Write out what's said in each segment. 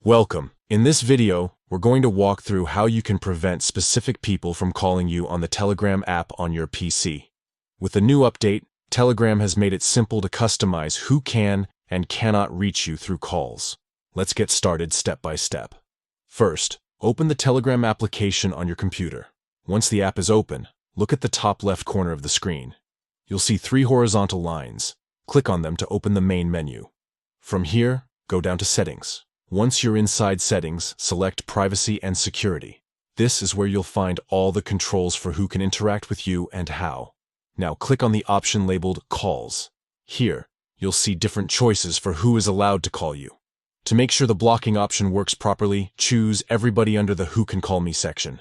Welcome. In this video, we're going to walk through how you can prevent specific people from calling you on the Telegram app on your PC. With the new update, Telegram has made it simple to customize who can and cannot reach you through calls. Let's get started step by step. First, open the Telegram application on your computer. Once the app is open, look at the top left corner of the screen. You'll see 3 horizontal lines. Click on them to open the main menu. From here, go down to Settings. Once you're inside Settings, select Privacy and Security. This is where you'll find all the controls for who can interact with you and how. Now click on the option labeled Calls. Here, you'll see different choices for who is allowed to call you. To make sure the blocking option works properly, choose Everybody under the Who Can Call Me section.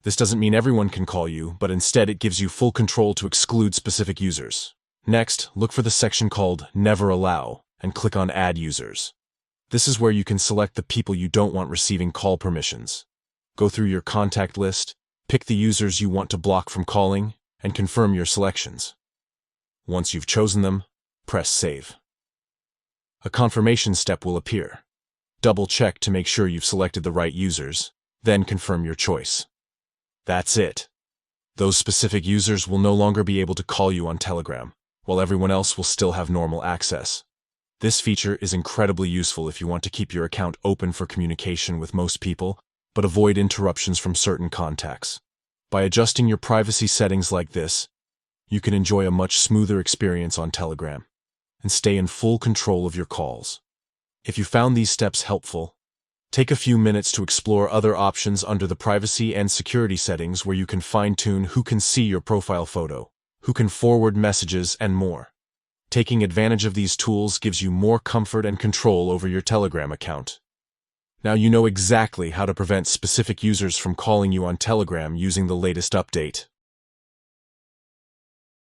This doesn't mean everyone can call you, but instead it gives you full control to exclude specific users. Next, look for the section called Never Allow and click on Add Users. This is where you can select the people you don't want receiving call permissions. Go through your contact list, pick the users you want to block from calling, and confirm your selections. Once you've chosen them, press Save. A confirmation step will appear. Double-check to make sure you've selected the right users, then confirm your choice. That's it. Those specific users will no longer be able to call you on Telegram, while everyone else will still have normal access. This feature is incredibly useful if you want to keep your account open for communication with most people, but avoid interruptions from certain contacts. By adjusting your privacy settings like this, you can enjoy a much smoother experience on Telegram and stay in full control of your calls. If you found these steps helpful, take a few minutes to explore other options under the privacy and security settings where you can fine-tune who can see your profile photo, who can forward messages, and more. Taking advantage of these tools gives you more comfort and control over your Telegram account. Now you know exactly how to prevent specific users from calling you on Telegram using the latest update.